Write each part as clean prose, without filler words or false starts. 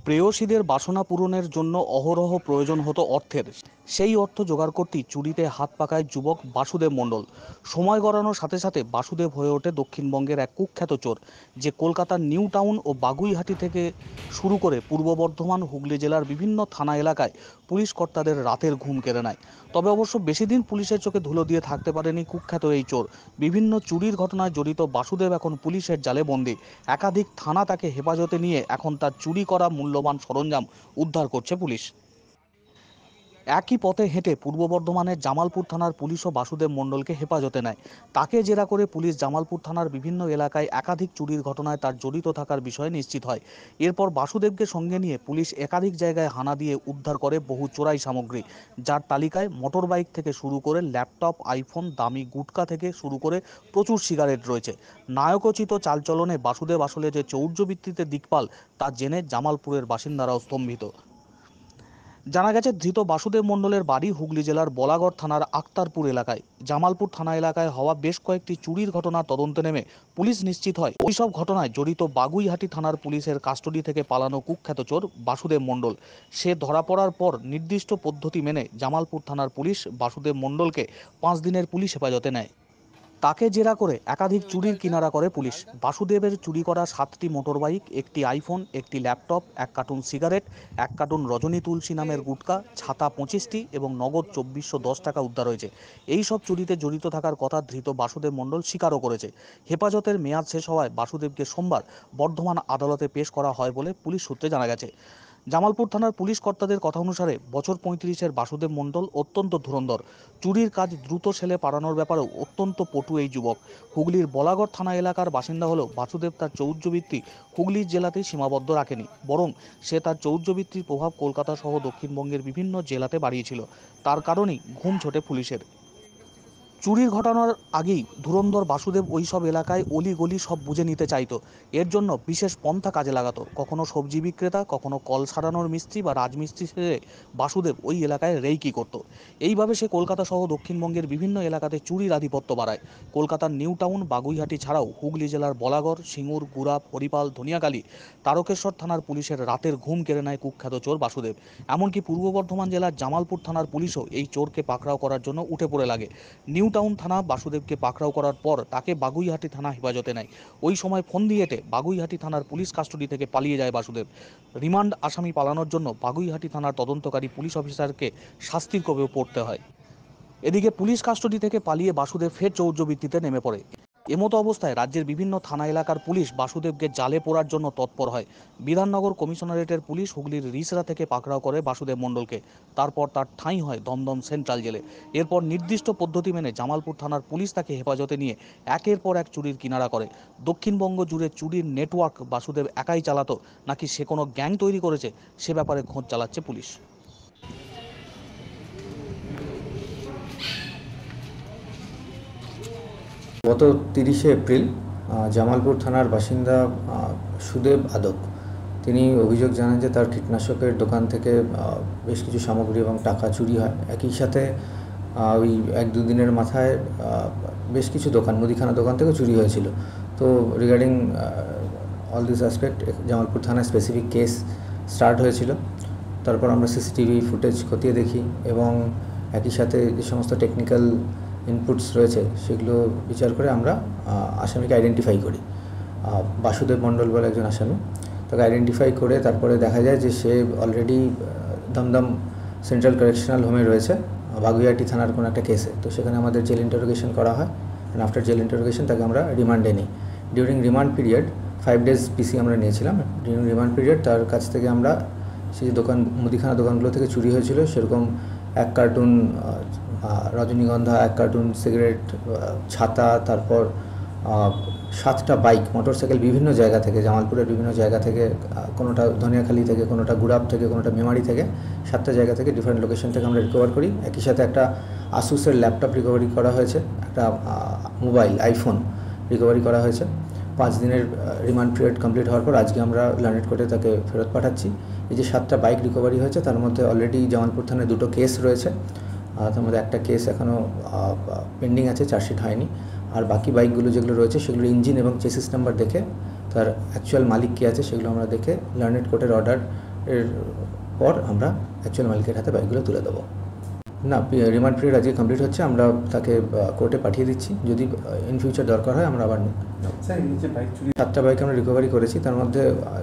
প্রেয়সীদের বাসনা পূরণের জন্য অহরহ প্রয়োজন হতো অর্থের। সেই অর্থ জোগাড় করতেই চুরিতে হাত পাকায় যুবক বাসুদেব মণ্ডল। সময় গড়ানোর সাথে সাথে বাসুদেব হয়ে ওঠে দক্ষিণবঙ্গের এক কুখ্যাত চোর, যে কলকাতার নিউ টাউন ও বাগুইহাটি থেকে শুরু করে পূর্ব বর্ধমান, হুগলি জেলার বিভিন্ন থানা এলাকায় পুলিশ কর্তাদের রাতের ঘুম কেড়ে নেয়। তবে অবশ্য বেশি দিন পুলিশের চোখে ধুলো দিয়ে থাকতে পারেনি কুখ্যাত এই চোর। বিভিন্ন চুরির ঘটনায় জড়িত বাসুদেব এখন পুলিশের জালে বন্দী। একাধিক থানা তাকে হেফাজতে নিয়ে এখন তার চুরি করা মূল্যবান সরঞ্জাম উদ্ধার করছে পুলিশ। একই পথে হেঁটে পূর্ব বর্ধমানের জামালপুর থানার পুলিশও বাসুদেব মণ্ডলকে হেফাজতে নেয়। তাকে জেরা করে পুলিশ জামালপুর থানার বিভিন্ন এলাকায় একাধিক চুরির ঘটনায় তার জড়িত থাকার বিষয়ে নিশ্চিত হয়। এরপর বাসুদেবকে সঙ্গে নিয়ে পুলিশ একাধিক জায়গায় হানা দিয়ে উদ্ধার করে বহু চোরাই সামগ্রী, যার তালিকায় মোটর বাইক থেকে শুরু করে ল্যাপটপ, আইফোন, দামি গুটকা থেকে শুরু করে প্রচুর সিগারেট রয়েছে। নায়কোচিত চালচলনে বাসুদেব আসলে যে চৌর্যবৃত্তিতে দিকপাল, তা জেনে জামালপুরের বাসিন্দারাও স্তম্ভিত। জানা গেছে, ধৃত বাসুদেব মণ্ডলের বাড়ি হুগলি জেলার বলাগড় থানার আক্তারপুর এলাকায়। জামালপুর থানা এলাকায় হওয়া বেশ কয়েকটি চুরির ঘটনার তদন্তে নেমে পুলিশ নিশ্চিত হয় ওইসব ঘটনায় জড়িত বাগুইহাটি থানার পুলিশের কাস্টডি থেকে পালানো কুখ্যাত চোর বাসুদেব মণ্ডল। সে ধরা পড়ার পর নির্দিষ্ট পদ্ধতি মেনে জামালপুর থানার পুলিশ বাসুদেব মণ্ডলকে 5 দিনের পুলিশ হেফাজতে নেয়। তাকে জেরা করে একাধিক চুরির কিনারা করে পুলিশ। বাসুদেবের চুরি করা 7টি মোটরবাইক, একটি আইফোন, একটি ল্যাপটপ, 1 কার্টুন সিগারেট, 1 কার্টুন রজনী তুলসী নামের গুটকা, ছাতা 25টি এবং নগদ 2410 টাকা উদ্ধার হয়েছে। এই সব চুরিতে জড়িত থাকার কথা ধৃত বাসুদেব মণ্ডল স্বীকারও করেছে। হেফাজতের মেয়াদ শেষ হওয়ায় বাসুদেবকে সোমবার বর্ধমান আদালতে পেশ করা হয় বলে পুলিশ সূত্রে জানা গেছে। জামালপুর থানার পুলিশ কর্তাদের কথা অনুসারে বছর 35-এর বাসুদেব মণ্ডল অত্যন্ত ধুরন্ধর। চুরির কাজ দ্রুত সেলে পাড়ানোর ব্যাপারেও অত্যন্ত পটু এই যুবক। হুগলির বলাগড় থানা এলাকার বাসিন্দা হলেও বাসুদেব তার চৌর্যবৃত্তি হুগলির জেলাতেই সীমাবদ্ধ রাখেনি, বরং সে তার চৌর্যবৃত্তির প্রভাব কলকাতা সহ দক্ষিণবঙ্গের বিভিন্ন জেলাতে বাড়িয়েছিল। তার কারণেই ঘুম ছোটে পুলিশের। চুরির ঘটনার আগেই ধুরন্ধর বাসুদেব ওই সব এলাকায় অলিগলি সব বুঝে নিতে চাইতো। এর জন্য বিশেষ পন্থা কাজে লাগাতো। কখনো সবজি বিক্রেতা, কখনো কল সারানোর মিস্ত্রি বা রাজমিস্ত্রি সেজে বাসুদেব ওই এলাকায় রেইকি করত। এইভাবে সে কলকাতা সহ দক্ষিণবঙ্গের বিভিন্ন এলাকাতে চুরির আধিপত্য বাড়ায়। কলকাতার নিউ টাউন, বাগুইহাটি ছাড়াও হুগলি জেলার বলাগড়, সিঙ্গুর, গুড়াপ, হরিপাল, ধনিয়াকালী, তারকেশ্বর থানার পুলিশের রাতের ঘুম কেড়ে নেয় কুখ্যাত চোর বাসুদেব। এমনকি পূর্ব বর্ধমান জেলার জামালপুর থানার পুলিশও এই চোরকে পাকড়াও করার জন্য উঠে পড়ে লাগে। নিউ টাউন থানা বাসুদেবকে পাকড়াও করার পর তাকে বাগুইহাটি থানা হেফাজতে নেয়। ওই সময় ফন্দি এঁটে বাগুইহাটি থানার পুলিশ কাস্টডি থেকে পালিয়ে যায় বাসুদেব। রিমান্ড আসামি পালানোর জন্য বাগুইহাটি থানার তদন্তকারী পুলিশ অফিসারকে শাস্তির কোপেও পড়তে হয়। এদিকে পুলিশ কাস্টডি থেকে পালিয়ে বাসুদেব ফের চৌর্যবৃত্তিতে নেমে পড়ে। এমতো অবস্থায় রাজ্যের বিভিন্ন থানা এলাকার পুলিশ বাসুদেবকে জালে পোড়ার জন্য তৎপর হয়। বিধাননগর কমিশনারেটের পুলিশ হুগলির রিসরা থেকে পাকড়াও করে বাসুদেব মণ্ডলকে। তারপর তার ঠাঁই হয় দমদম সেন্ট্রাল জেলে। এরপর নির্দিষ্ট পদ্ধতি মেনে জামালপুর থানার পুলিশ তাকে হেফাজতে নিয়ে একের পর এক চুরির কিনারা করে। দক্ষিণবঙ্গ জুড়ে চুরির নেটওয়ার্ক বাসুদেব একাই চালাতো, নাকি সে কোনো গ্যাং তৈরি করেছে, সে ব্যাপারে খোঁজ চালাচ্ছে পুলিশ। গত 30শে এপ্রিল জামালপুর থানার বাসিন্দা সুদেব আদক তিনি অভিযোগ জানান যে তার কীটনাশকের দোকান থেকে বেশ কিছু সামগ্রী এবং টাকা চুরি হয়। একই সাথে ওই 1-2 দিনের মাথায় বেশ কিছু দোকান, মুদিখানা দোকান থেকে চুরি হয়েছিল। তো regarding all this aspect Jamalpur থানায় স্পেসিফিক কেস স্টার্ট হয়েছিল। তারপর আমরা সিসিটিভি ফুটেজ খতিয়ে দেখি এবং একই সাথে যে সমস্ত টেকনিক্যাল ইনপুটস রয়েছে সেগুলো বিচার করে আমরা আসামিকে আইডেন্টিফাই করি। বাসুদেব মণ্ডল বলে একজন আসামি, তাকে আইডেন্টিফাই করে তারপরে দেখা যায় যে সে অলরেডি দমদম সেন্ট্রাল কারেকশনাল হোমে রয়েছে বাগুইহাটি থানার কোনো একটা কেসে। তো সেখানে আমাদের জেল ইন্টারোগেশন করা হয়, অ্যান্ড আফটার জেল ইন্টারোগেশন তাকে আমরা রিমান্ডে নিই। ডিউরিং রিমান্ড পিরিয়ড 5 days পিসি আমরা নিয়েছিলাম। ডিউরিং রিমান্ড পিরিয়ড তার কাছ থেকে আমরা সেই দোকান, মুদিখানা দোকানগুলো থেকে চুরি হয়েছিল সেরকম 1 কার্টুন রজনীগন্ধা, 1 কার্টুন সিগারেট, ছাতা, তারপর 7টা বাইক, মোটরসাইকেল বিভিন্ন জায়গা থেকে, জামালপুরের বিভিন্ন জায়গা থেকে, কোনোটা ধনিয়াখালী থেকে, কোনোটা গুড়াপ থেকে, কোনোটা মেমারি থেকে, 7টা জায়গা থেকে ডিফারেন্ট লোকেশন থেকে আমরা রিকভার করি। একই সাথে একটা আসুসের ল্যাপটপ রিকভারি করা হয়েছে, একটা মোবাইল আইফোন রিকভারি করা হয়েছে। 5 দিনের রিমান্ড পিরিয়ড কমপ্লিট হওয়ার পর আজকে আমরা লার্নেট কোর্টে তাকে ফেরত পাঠাচ্ছি। এই যে 7টা বাইক রিকভারি হয়েছে তার মধ্যে অলরেডি জামালপুর থানায় 2টো কেস রয়েছে, তার মধ্যে একটা কেস এখনও পেন্ডিং আছে, চার্জশিট হয়নি। আর বাকি বাইকগুলো যেগুলো রয়েছে সেগুলো ইঞ্জিন এবং চেসিস নাম্বার দেখে তার অ্যাকচুয়াল মালিক কে আছে সেগুলো আমরা দেখে লার্নেট কোর্টের অর্ডার এর পর আমরা অ্যাকচুয়াল মালিকের হাতে বাইকগুলো তুলে দেবো। না, রিমান্ড পিরিয়ড আজকে কমপ্লিট হচ্ছে, আমরা তাকে কোর্টে পাঠিয়ে দিচ্ছি। যদি ইন ফিউচার দরকার হয় আমরা আবার নেব। 7টা বাইক আমরা রিকভারি করেছি, তার মধ্যে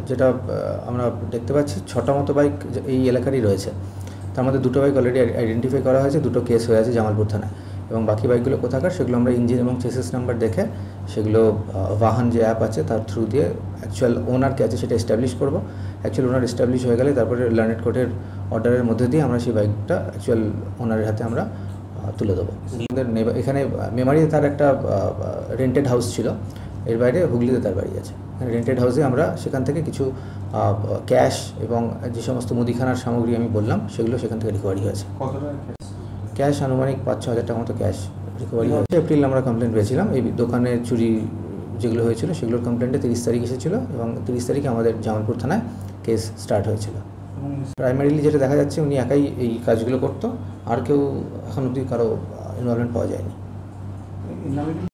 যেটা আমরা দেখতে পাচ্ছি 6টা মতো বাইক এই এলাকারই রয়েছে। তার মধ্যে 2টো বাইক অলরেডি আইডেন্টিফাই করা হয়েছে, 2টো কেস হয়ে আছে জামালপুর থানায়। এবং বাকি বাইকগুলো কোথাকার সেগুলো আমরা ইঞ্জিন এবং চেসিস নাম্বার দেখে সেগুলো বাহন যে অ্যাপ আছে তার থ্রু দিয়ে অ্যাকচুয়াল ওনার কে আছে সেটা এস্টাবলিশ করবো। অ্যাকচুয়াল ওনার এস্টাবলিশ হয়ে গেলে তারপরে লার্নেড কোর্টের অর্ডারের মধ্যে দিয়ে আমরা সেই বাইকটা অ্যাকচুয়াল ওনারের হাতে আমরা তুলে দেবো। আমাদের এখানে মেমারিতে তার একটা রেন্টেড হাউস ছিল, এর বাইরে হুগলিতে তার বাড়ি আছে। রেন্টেড হাউসে আমরা সেখান থেকে কিছু ক্যাশ এবং যে সমস্ত মুদিখানার সামগ্রী আমি বললাম সেগুলো সেখান থেকে রিকভারি হয়েছে। ক্যাশ আনুমানিক 5-6 হাজার টাকা মতো ক্যাশ রিকভারি হয়েছে। এপ্রিল আমরা কমপ্লেন পেয়েছিলাম এই দোকানে চুরি যেগুলো হয়েছিল সেগুলোর কমপ্লেনটা 30 তারিখ এসেছিলো এবং 30 তারিখে আমাদের জামালপুর থানায় কেস স্টার্ট হয়েছিল। প্রাইমারিলি যেটা দেখা যাচ্ছে উনি একাই এই কাজগুলো করতো, আর কেউ এখন অবধি কারো ইনভলভমেন্ট পাওয়া যায়নি।